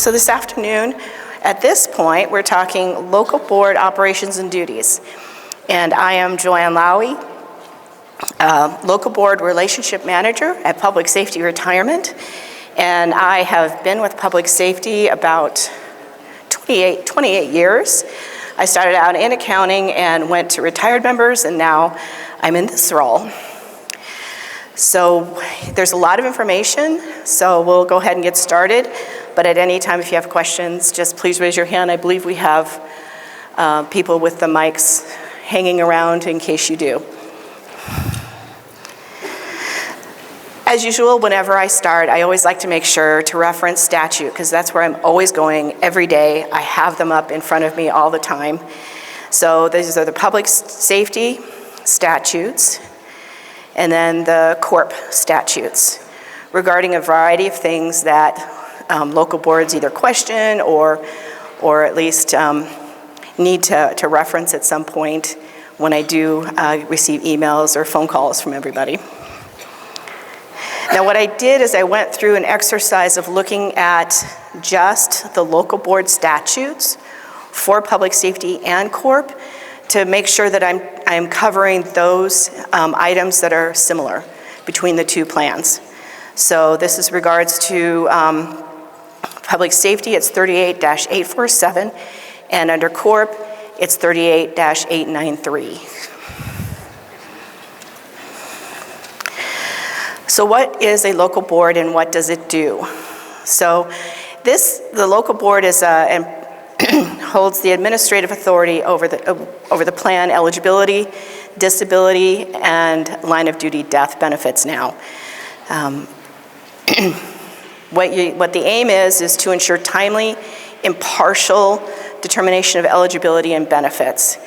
So this afternoon, at this point, we're talking local board operations and duties. And I am Joann Lowey, local board relationship manager at Public Safety Retirement. And I have been with Public Safety about 28 years. I started out in accounting and went to retired members, and now I'm in this role. So there's a lot of information, so we'll go ahead and get started. But at any time, if you have questions, just please raise your hand. I believe we have people with the mics hanging around in case you do. As usual, whenever I start, I always like to make sure to reference statute, because that's where I'm always going every day. I have them up in front of me all the time. So these are the public safety statutes, and then the corp statutes, regarding a variety of things that local boards either question or at least need to reference at some point when I do receive emails or phone calls from everybody. Now what I did is I went through an exercise of looking at just the local board statutes for public safety and corp to make sure that I'm covering those items that are similar between the two plans. So this is regards to public safety, it's 38-847, and under corp, it's 38-893. So what is a local board and what does it do? So the local board is holds the administrative authority over the plan eligibility, disability, and line of duty death benefits now. What the aim is to ensure timely, impartial determination of eligibility and benefits.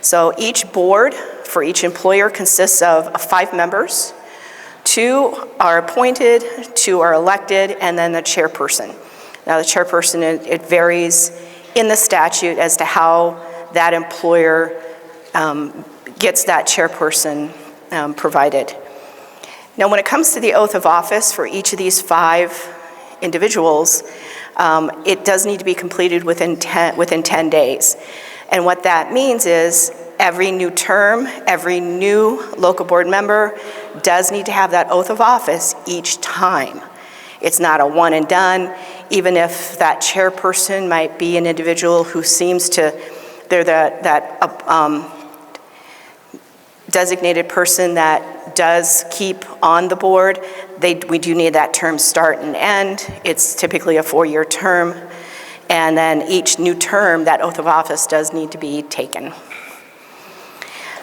So each board for each employer consists of 5 members. 2 are appointed, 2 are elected, and then the chairperson. Now the chairperson, it varies in the statute as to how that employer gets that chairperson provided. Now when it comes to the oath of office for each of these 5 individuals, it does need to be completed within 10 days. And what that means is every new term, every new local board member does need to have that oath of office each time. It's not a one and done, even if that chairperson might be an individual who seems to, they're that designated person that does keep on the board. We do need that term start and end. It's typically a 4-year term. And then each new term, that oath of office does need to be taken.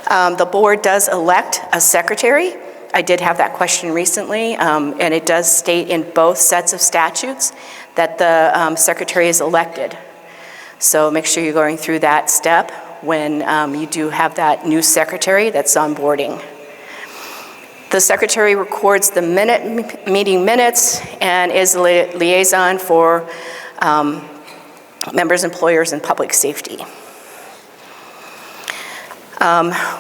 The board does elect a secretary. I did have that question recently, and it does state in both sets of statutes that the secretary is elected. So make sure you're going through that step when you do have that new secretary that's onboarding. The secretary records the meeting minutes and is a liaison for members, employers, and public safety.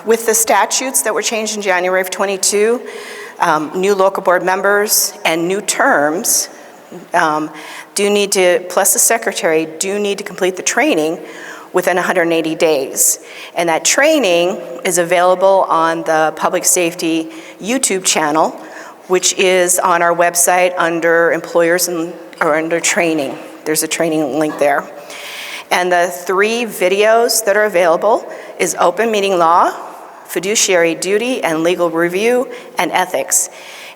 With the statutes that were changed in January of 22, new local board members and new terms do need to, plus the secretary, do need to complete the training within 180 days. And that training is available on the Public Safety YouTube channel, which is on our website under employers or under training. There's a training link there. And the 3 videos that are available is open meeting law, fiduciary duty, and legal review, and ethics.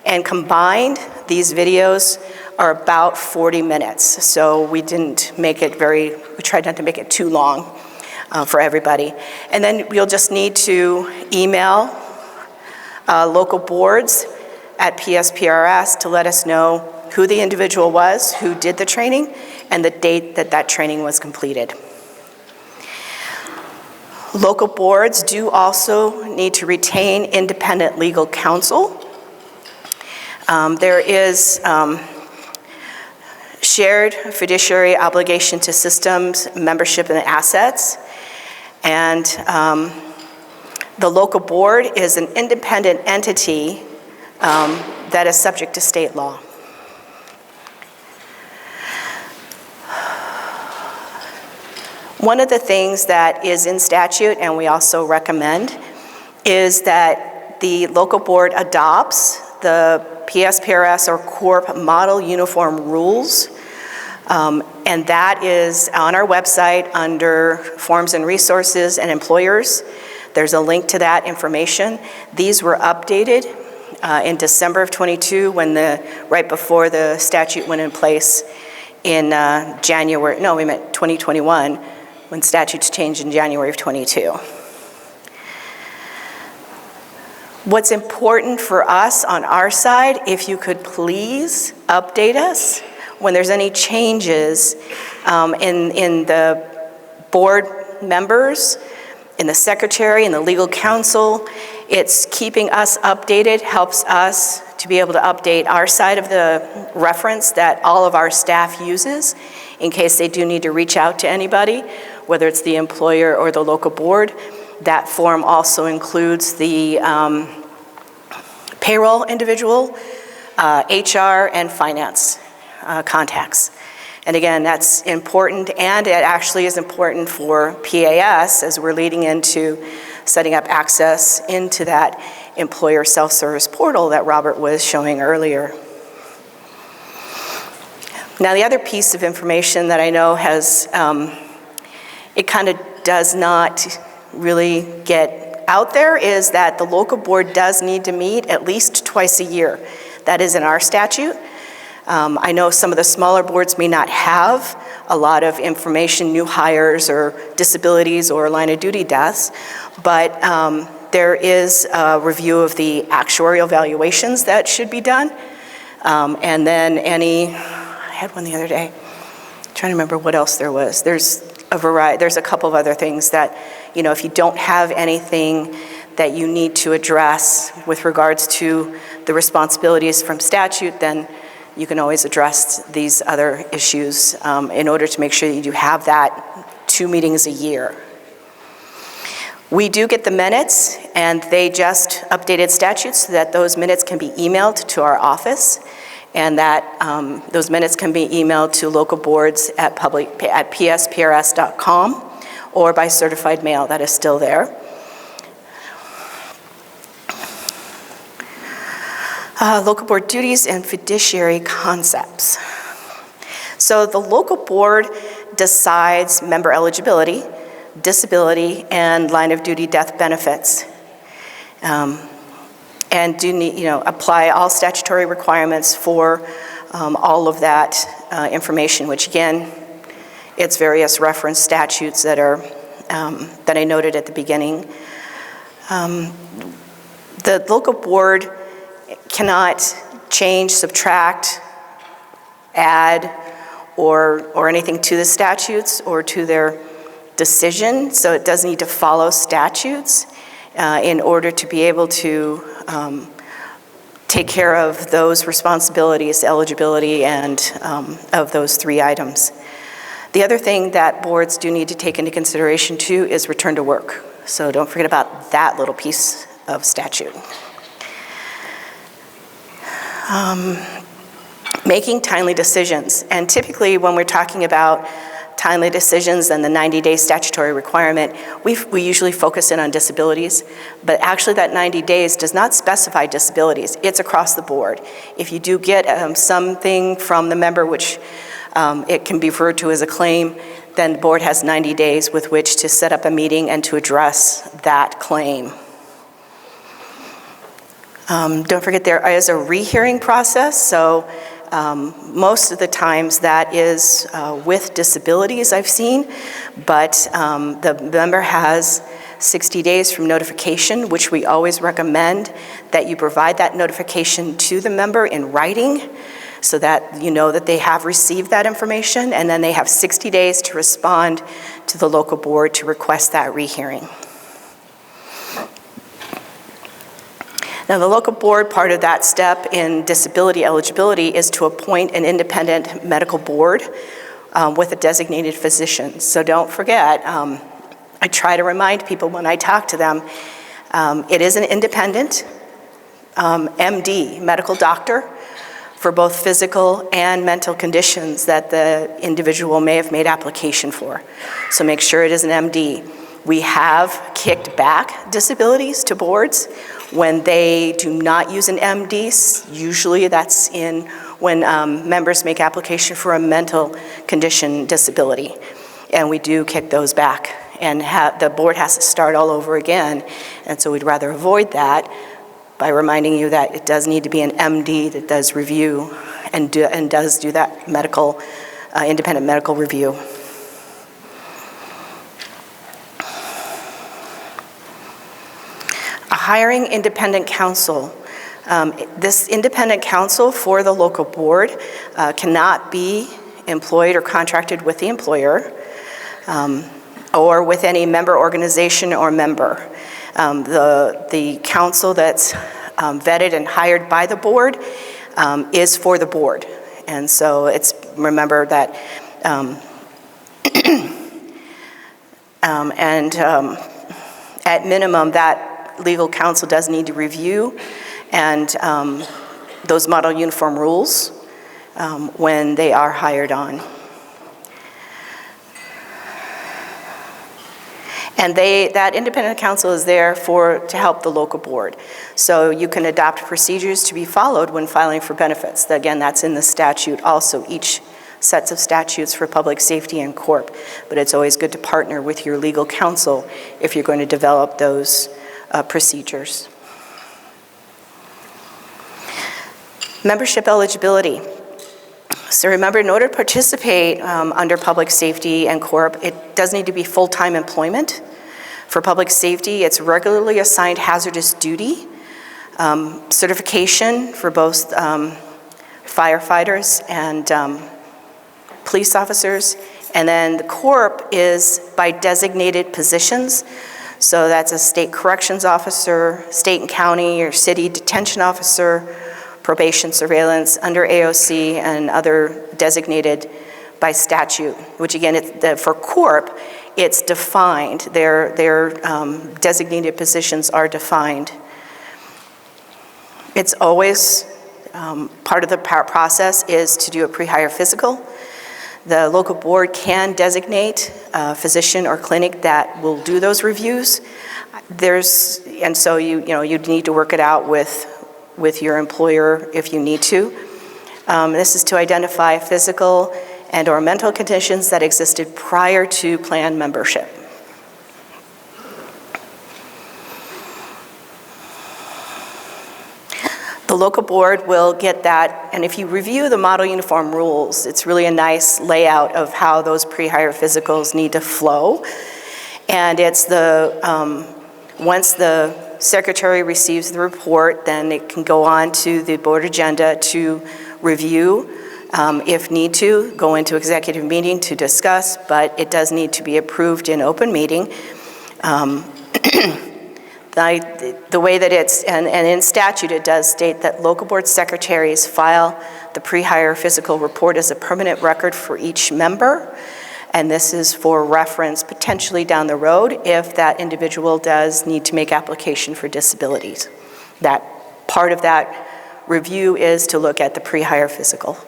And combined, these videos are about 40 minutes. So we didn't make it we tried not to make it too long for everybody. And then you'll just need to email local boards at PSPRS to let us know who the individual was, who did the training, and the date that training was completed. Local boards do also need to retain independent legal counsel. There is shared fiduciary obligation to systems, membership, and assets. And the local board is an independent entity that is subject to state law. One of the things that is in statute, and we also recommend, is that the local board adopts the PSPRS or Corp Model Uniform Rules, and that is on our website under Forms and Resources and Employers. There's a link to that information. These were updated in December of 22 right before the statute went in place in 2021, when statutes changed in January of 22. What's important for us on our side, if you could please update us when there's any changes in the board members, in the secretary, in the legal counsel. It's keeping us updated, helps us to be able to update our side of the reference that all of our staff uses in case they do need to reach out to anybody, whether it's the employer or the local board. That form also includes the payroll individual, HR, and finance contacts. And again, that's important, and it actually is important for PAS as we're leading into setting up access into that employer self-service portal that Robert was showing earlier. Now, the other piece of information that I know has, it kind of does not really get out there is that the local board does need to meet at least twice a year. That is in our statute. I know some of the smaller boards may not have a lot of information, new hires or disabilities or line of duty deaths, but there is a review of the actuarial valuations that should be done. And then I had one the other day, I'm trying to remember what else there was. There's a variety, there's a couple of other things that, if you don't have anything that you need to address with regards to the responsibilities from statute, then you can always address these other issues in order to make sure that you have that 2 meetings a year. We do get the minutes, and they just updated statutes so that those minutes can be emailed to our office, and that those minutes can be emailed to local boards at psprs.com or by certified mail. That is still there. Local board duties and fiduciary concepts. So the local board decides member eligibility, disability, and line of duty death benefits. And apply all statutory requirements for all of that information, which again, it's various reference statutes that are that I noted at the beginning. The local board cannot change, subtract, add, or anything to the statutes or to their decision, so it does need to follow statutes in order to be able to take care of those responsibilities, eligibility, and of those 3 items. The other thing that boards do need to take into consideration too is return to work. So don't forget about that little piece of statute. Making timely decisions, and typically when we're talking about timely decisions and the 90-day statutory requirement, we usually focus in on disabilities, but actually that 90 days does not specify disabilities. It's across the board. If you do get something from the member, which it can be referred to as a claim, then the board has 90 days with which to set up a meeting and to address that claim. Don't forget there is a rehearing process, so most of the times that is with disabilities I've seen, but the member has 60 days from notification, which we always recommend that you provide that notification to the member in writing so that you know that they have received that information, and then they have 60 days to respond to the local board to request that rehearing. Now, the local board, part of that step in disability eligibility is to appoint an independent medical board with a designated physician. So don't forget, I try to remind people when I talk to them, it is an independent MD, medical doctor, for both physical and mental conditions that the individual may have made application for. So make sure it is an MD. We have kicked back disabilities to boards when they do not use an MD. Usually that's when members make application for a mental condition disability. And we do kick those back, and the board has to start all over again. And so we'd rather avoid that by reminding you that it does need to be an MD that does review and does do that medical, independent medical review. Hiring independent counsel. This independent counsel for the local board cannot be employed or contracted with the employer or with any member organization or member. The counsel that's vetted and hired by the board is for the board. And so remember that, at minimum, that legal counsel does need to review and those model uniform rules when they are hired on. And that independent counsel is there to help the local board. So you can adopt procedures to be followed when filing for benefits. Again, that's in the statute also, each sets of statutes for public safety and corp. But it's always good to partner with your legal counsel if you're going to develop those procedures. Membership eligibility. So remember, in order to participate under public safety and corp, it does need to be full-time employment. For public safety, it's regularly assigned hazardous duty, certification for both firefighters and police officers, and then the corp is by designated positions. So that's a state corrections officer, state and county or city detention officer, probation, surveillance, under AOC, and other designated by statute, which again, for corp, it's defined. Their designated positions are defined. It's always part of the process is to do a pre-hire physical. The local board can designate a physician or clinic that will do those reviews. And so you need to work it out with your employer if you need to. This is to identify physical and or mental conditions that existed prior to plan membership. The local board will get that, and if you review the model uniform rules, it's really a nice layout of how those pre-hire physicals need to flow. And it's once the secretary receives the report, then it can go on to the board agenda to review. If need to, go into executive meeting to discuss, but it does need to be approved in open meeting. The way that and in statute it does state that local board secretaries file the pre-hire physical report as a permanent record for each member. And this is for reference potentially down the road if that individual does need to make application for disabilities. That part of that review is to look at the pre-hire physical.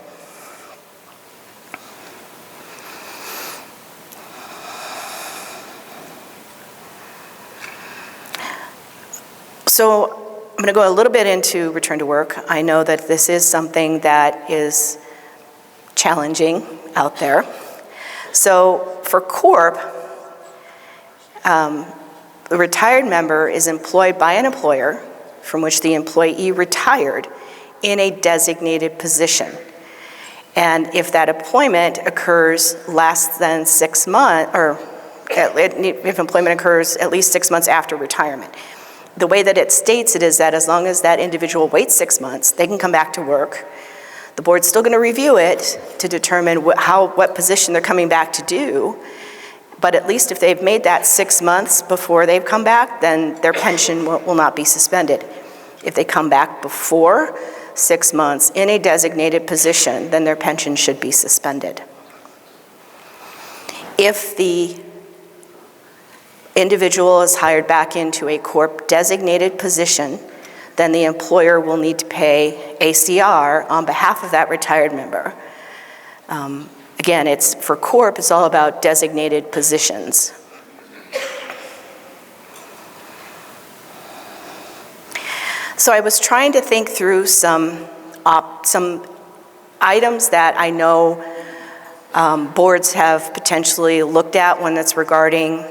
So I'm going to go a little bit into return to work. I know that this is something that is challenging out there. So for corp, the retired member is employed by an employer from which the employee retired in a designated position. And if that employment occurs less than 6 months, or if employment occurs at least 6 months after retirement. The way that it states it is that as long as that individual waits 6 months, they can come back to work. The board's still going to review it to determine what position they're coming back to do. But at least if they've made that 6 months before they've come back, then their pension will not be suspended. If they come back before 6 months in a designated position, then their pension should be suspended. If the individual is hired back into a corp designated position, then the employer will need to pay ACR on behalf of that retired member. Again, it's for corp, it's all about designated positions. So I was trying to think through some items that I know boards have potentially looked at when it's regarding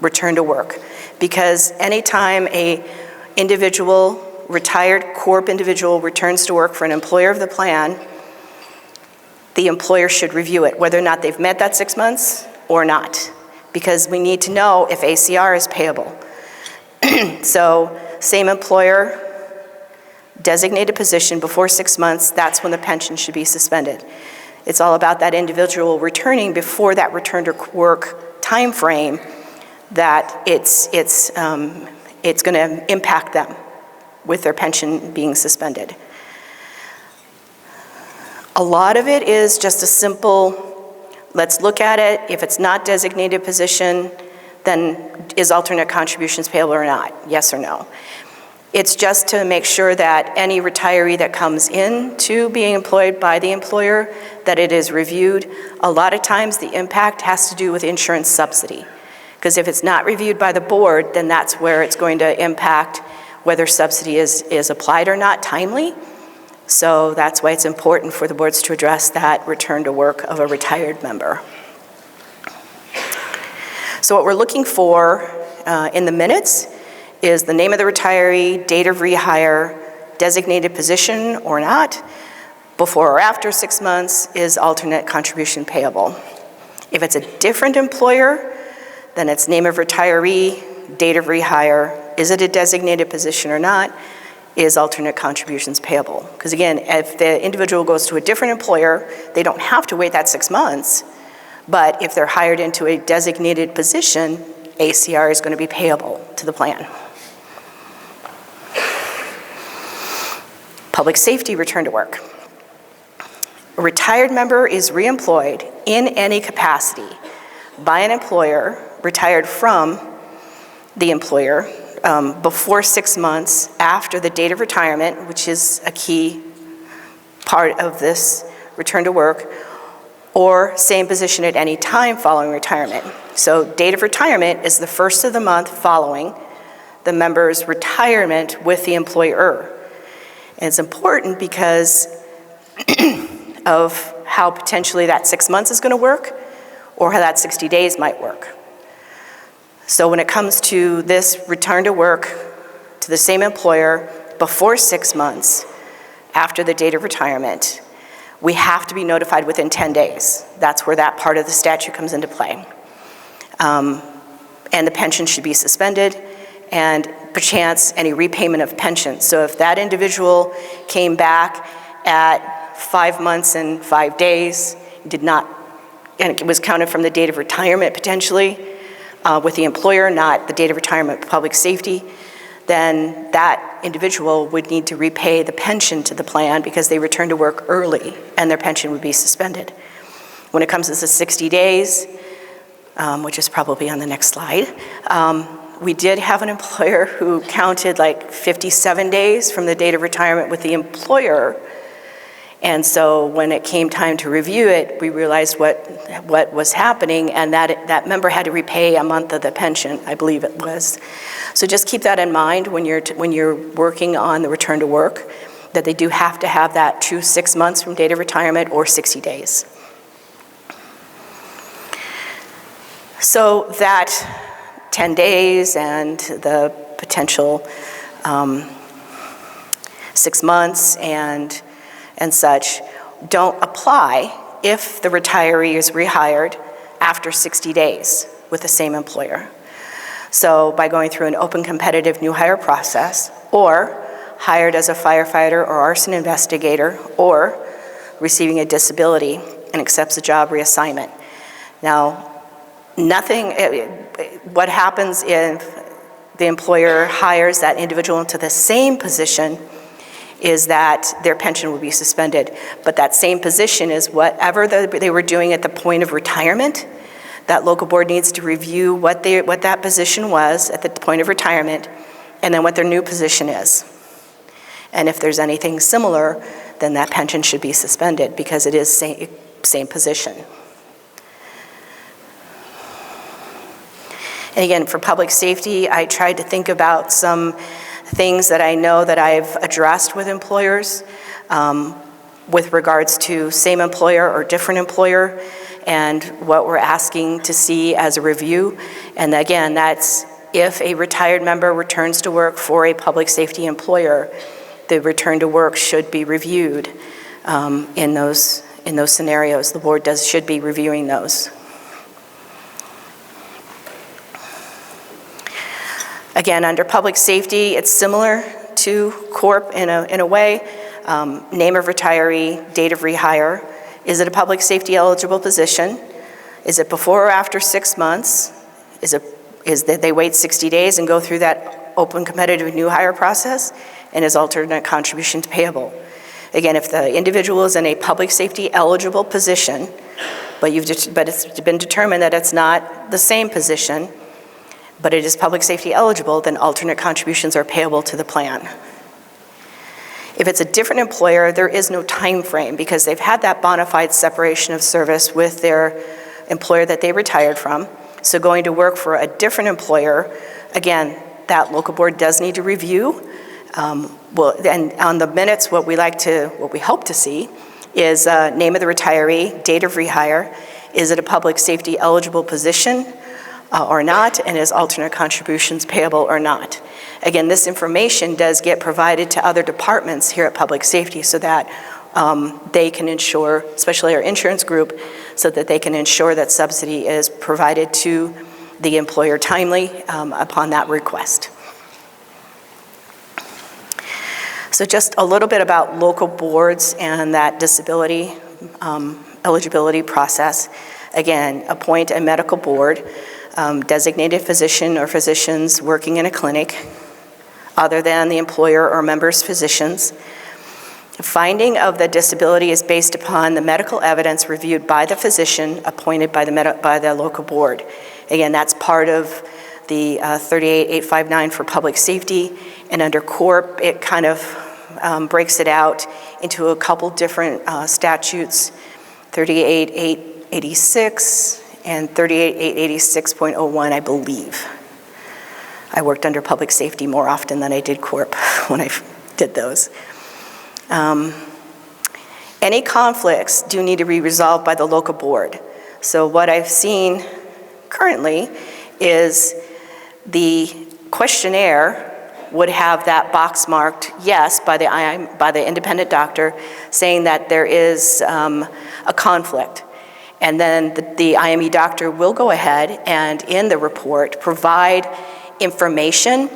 return to work. Because anytime a retired corp individual returns to work for an employer of the plan, the employer should review it, whether or not they've met that 6 months or not, because we need to know if ACR is payable. So, same employer, designated position before 6 months, that's when the pension should be suspended. It's all about that individual returning before that return to work time frame that it's going to impact them with their pension being suspended. A lot of it is just a simple, let's look at it. If it's not designated position, then is alternate contributions payable or not? Yes or no? It's just to make sure that any retiree that comes in to being employed by the employer, that it is reviewed. A lot of times the impact has to do with insurance subsidy. Because if it's not reviewed by the board, then that's where it's going to impact whether subsidy is applied or not timely. So that's why it's important for the boards to address that return to work of a retired member. So what we're looking for in the minutes is the name of the retiree, date of rehire, designated position or not, before or after 6 months, is alternate contribution payable. If it's a different employer, then it's name of retiree, date of rehire, is it a designated position or not, is alternate contributions payable. Because again, if the individual goes to a different employer, they don't have to wait that 6 months, but if they're hired into a designated position, ACR is going to be payable to the plan. Public safety return to work. A retired member is reemployed in any capacity by an employer retired from the employer before 6 months after the date of retirement, which is a key part of this return to work, or same position at any time following retirement. So date of retirement is the first of the month following the member's retirement with the employer. And it's important because of how potentially that 6 months is going to work or how that 60 days might work. So when it comes to this return to work to the same employer before 6 months after the date of retirement, we have to be notified within 10 days. That's where that part of the statute comes into play. And the pension should be suspended, and perchance any repayment of pension. So if that individual came back at 5 months and 5 days, and it was counted from the date of retirement potentially, with the employer, not the date of retirement for public safety, then that individual would need to repay the pension to the plan because they returned to work early and their pension would be suspended. When it comes to the 60 days, which is probably on the next slide, we did have an employer who counted like 57 days from the date of retirement with the employer. And so when it came time to review it, we realized what was happening, and that member had to repay a month of the pension, I believe it was. So just keep that in mind when you're working on the return to work, that they do have to have that true 6 months from date of retirement or 60 days. So that 10 days and the potential 6 months and such don't apply if the retiree is rehired after 60 days with the same employer. So by going through an open competitive new hire process, or hired as a firefighter or arson investigator, or receiving a disability and accepts a job reassignment. Now, what happens if the employer hires that individual into the same position is that their pension will be suspended. But that same position is whatever they were doing at the point of retirement. That local board needs to review what that position was at the point of retirement and then what their new position is. And if there's anything similar, then that pension should be suspended because it is same position. And again, for public safety, I tried to think about some things that I know that I've addressed with employers with regards to same employer or different employer and what we're asking to see as a review. And again, that's if a retired member returns to work for a public safety employer, the return to work should be reviewed in those scenarios. The board should be reviewing those. Again, under public safety, it's similar to CORP in a way. Name of retiree, date of rehire. Is it a public safety eligible position? Is it before or after 6 months? Is that they wait 60 days and go through that open competitive new hire process? And is alternate contributions payable? Again, if the individual is in a public safety eligible position, but it's been determined that it's not the same position, but it is public safety eligible, then alternate contributions are payable to the plan. If it's a different employer, there is no time frame because they've had that bona fide separation of service with their employer that they retired from. So going to work for a different employer, again, that local board does need to review. And on the minutes, what we hope to see is name of the retiree, date of rehire. Is it a public safety eligible position or not? And is alternate contributions payable or not? Again, this information does get provided to other departments here at Public Safety so that they can ensure, especially our insurance group, so that they can ensure that subsidy is provided to the employer timely upon that request. So just a little bit about local boards and that disability eligibility process. Again, appoint a medical board, designated physician or physicians working in a clinic other than the employer or member's physicians. Finding of the disability is based upon the medical evidence reviewed by the physician appointed by the local board. Again, that's part of the 38859 for public safety, and under CORP, it kind of breaks it out into a couple different statutes, 38886 and 38886.01, I believe. I worked under public safety more often than I did CORP when I did those. Any conflicts do need to be resolved by the local board. So what I've seen currently is the questionnaire would have that box marked yes by the independent doctor saying that there is a conflict. And then the IME doctor will go ahead and in the report provide information,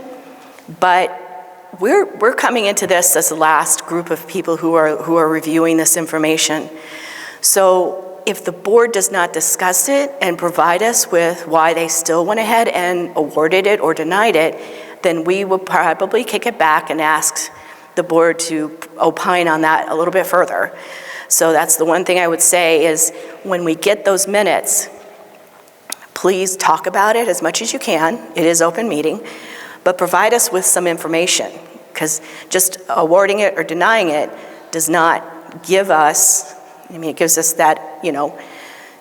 but we're coming into this as the last group of people who are reviewing this information. So if the board does not discuss it and provide us with why they still went ahead and awarded it or denied it, then we will probably kick it back and ask the board to opine on that a little bit further. So that's the one thing I would say is when we get those minutes, please talk about it as much as you can. It is open meeting, but provide us with some information because just awarding it or denying it does not give us, it gives us that,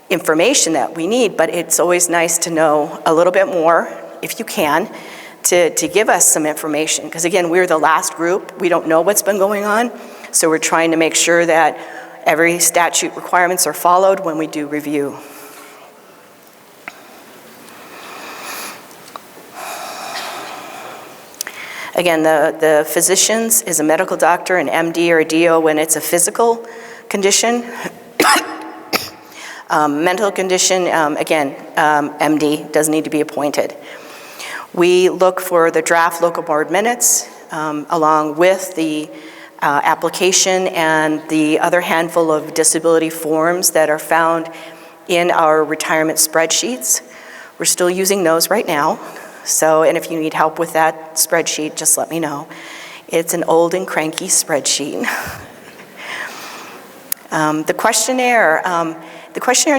information that we need, but it's always nice to know a little bit more, if you can, to give us some information. Because again, we're the last group. We don't know what's been going on, so we're trying to make sure that every statute requirements are followed when we do review. Again, the physicians is a medical doctor, an MD or a DO when it's a physical condition. Mental condition, again, MD does need to be appointed. We look for the draft local board minutes along with the application and the other handful of disability forms that are found in our retirement spreadsheets. We're still using those right now. So, and if you need help with that spreadsheet, just let me know. It's an old and cranky spreadsheet. The questionnaire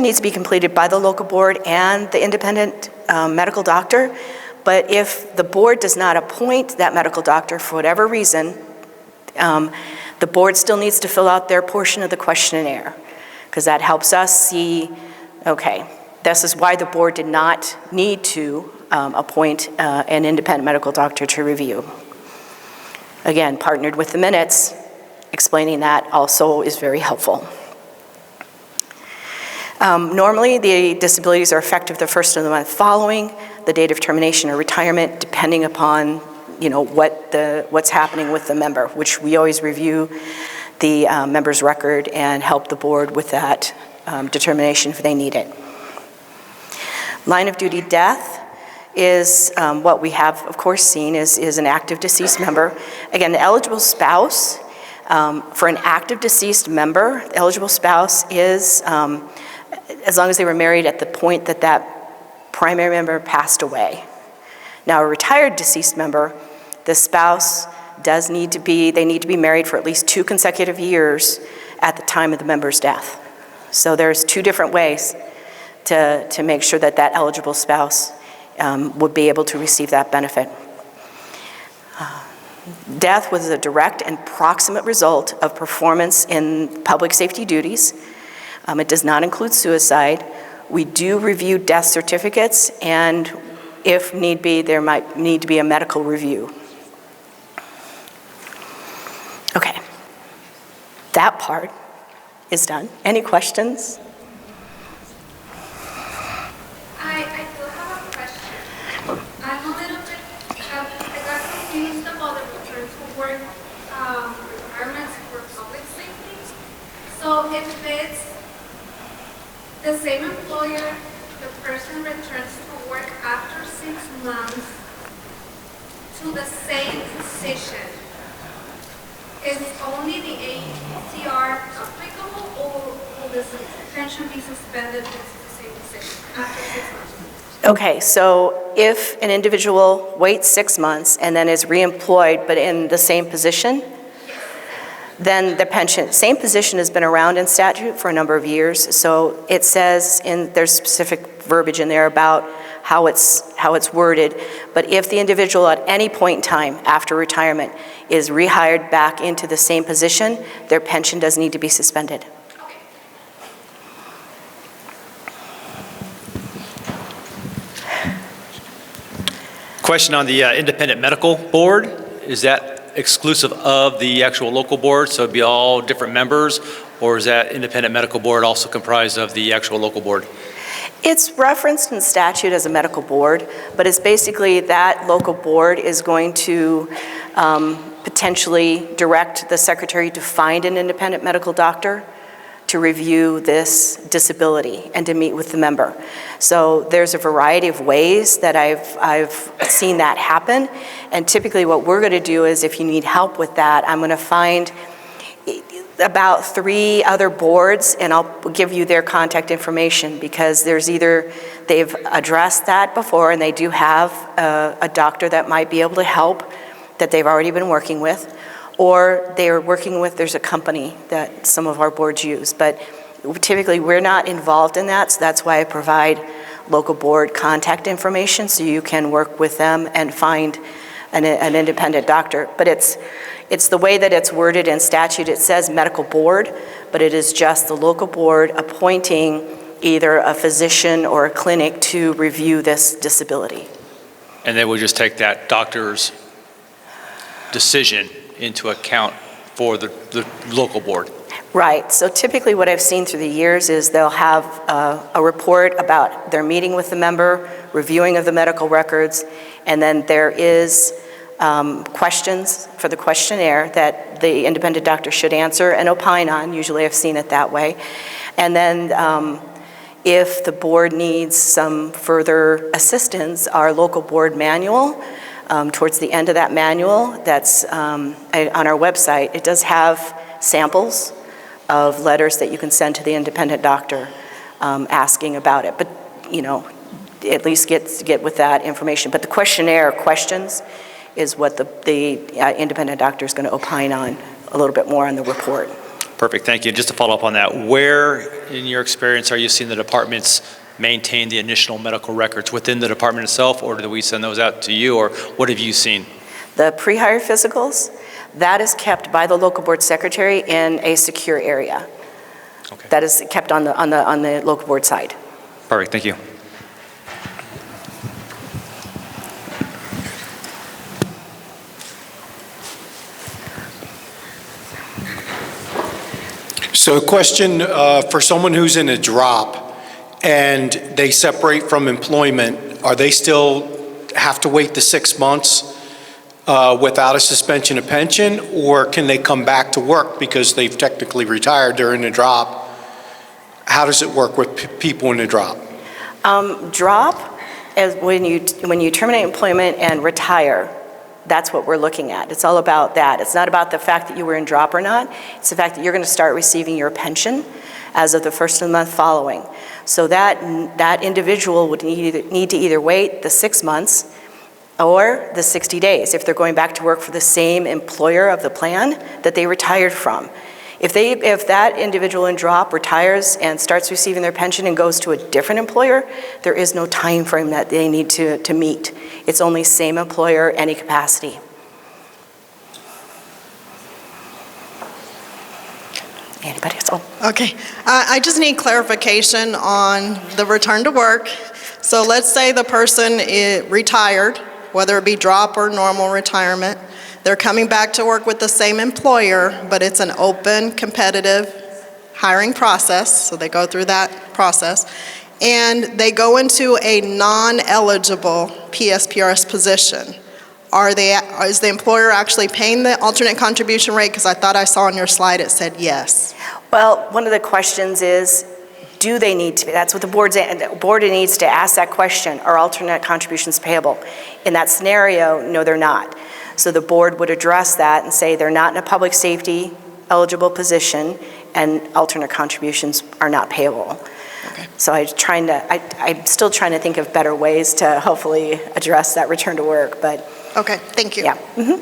needs to be completed by the local board and the independent medical doctor, But if the board does not appoint that medical doctor for whatever reason, the board still needs to fill out their portion of the questionnaire, because that helps us see, okay, this is why the board did not need to appoint an independent medical doctor to review. Again, partnered with the minutes, explaining that also is very helpful. Normally, the disabilities are effective the first of the month following the date of termination or retirement, depending upon, you know, what's happening with the member, which we always review the member's record and help the board with that determination if they need it. Line of duty death is what we have, of course, seen is an active deceased member. Again, the eligible spouse, for an active deceased member, the eligible spouse is, as long as they were married at the point that that primary member passed away. Now, a retired deceased member, the spouse does need to be, they need to be married for at least 2 consecutive years at the time of the member's death. So there's 2 different ways to make sure that that eligible spouse would be able to receive that benefit. Death was a direct and proximate result of performance in public safety duties. It does not include suicide. We do review death certificates, and if need be, there might need to be a medical review. Okay, that part is done. Any questions? I do have a question. I'm a little bit, I got confused about the return to work requirements for public safety. So if it's the same employer, the person returns to work after 6 months to the same position, is only the ACR applicable, or will the pension be suspended if it's the same position after 6 months? Okay, so if an individual waits 6 months and then is reemployed but in the same position, then the pension, same position has been around in statute for a number of years, so it says there's specific verbiage in there about how it's worded, but if the individual at any point in time after retirement is rehired back into the same position, their pension does need to be suspended. Question on the independent medical board, is that exclusive of the actual local board, so it'd be all different members, or is that independent medical board also comprised of the actual local board? It's referenced in statute as a medical board, but it's basically that local board is going to potentially direct the secretary to find an independent medical doctor to review this disability and to meet with the member. So there's a variety of ways that I've seen that happen, and typically what we're going to do is, if you need help with that, I'm going to find about 3 other boards and I'll give you their contact information, because there's either they've addressed that before and they do have a doctor that might be able to help that they've already been working with, or they're working with, there's a company that some of our boards use, but typically we're not involved in that, so that's why I provide local board contact information so you can work with them and find an independent doctor. But it's the way that it's worded in statute. It says medical board, but it is just the local board appointing either a physician or a clinic to review this disability. And they would just take that doctor's decision into account for the local board. Right, so typically what I've seen through the years is they'll have a report about their meeting with the member, reviewing of the medical records, and then there is questions for the questionnaire that the independent doctor should answer and opine on. Usually I've seen it that way. And then if the board needs some further assistance, our local board manual, towards the end of that manual, that's on our website, it does have samples of letters that you can send to the independent doctor asking about it. But, you know, at least get with that information. But the questionnaire questions is what the independent doctor is going to opine on a little bit more on the report. Perfect, thank you. Just to follow up on that, where in your experience are you seeing the departments maintain the initial medical records within the department itself, or do we send those out to you, or what have you seen? The pre-hire physicals, that is kept by the local board secretary in a secure area. Okay. That is kept on the local board side. Perfect, thank you. So a question for someone who's in a drop and they separate from employment, are they still have to wait the 6 months without a suspension of pension, or can they come back to work because they've technically retired during the drop? How does it work with people in a drop? Drop is when you terminate employment and retire. That's what we're looking at. It's all about that. It's not about the fact that you were in drop or not. It's the fact that you're going to start receiving your pension as of the first of the month following. So that individual would need to either wait the 6 months or the 60 days if they're going back to work for the same employer of the plan that they retired from. If that individual in drop retires and starts receiving their pension and goes to a different employer, there is no time frame that they need to meet. It's only same employer, any capacity. Anybody else? Okay, I just need clarification on the return to work. So let's say the person is retired, whether it be drop or normal retirement. They're coming back to work with the same employer, but it's an open, competitive hiring process, so they go through that process. And they go into a non-eligible PSPRS position. Is the employer actually paying the alternate contribution rate? Because I thought I saw on your slide it said yes. Well, one of the questions is, do they need to be? That's what the board needs to ask that question. Are alternate contributions payable? In that scenario, no, they're not. So the board would address that and say they're not in a public safety eligible position and alternate contributions are not payable. Okay. So I'm still trying to think of better ways to hopefully address that return to work, but. Okay, thank you. Yeah. Mm-hmm.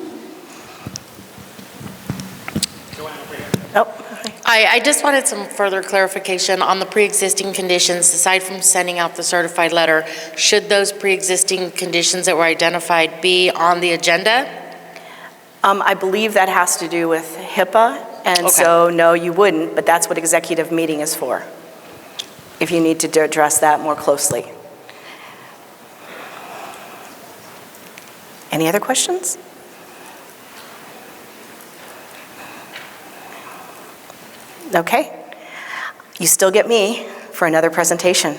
Oh. I just wanted some further clarification on the pre-existing conditions. Aside from sending out the certified letter, should those pre-existing conditions that were identified be on the agenda? I believe that has to do with HIPAA, and Okay. so no, you wouldn't, but that's what executive meeting is for, if you need to address that more closely. Any other questions? Okay. You still get me for another presentation.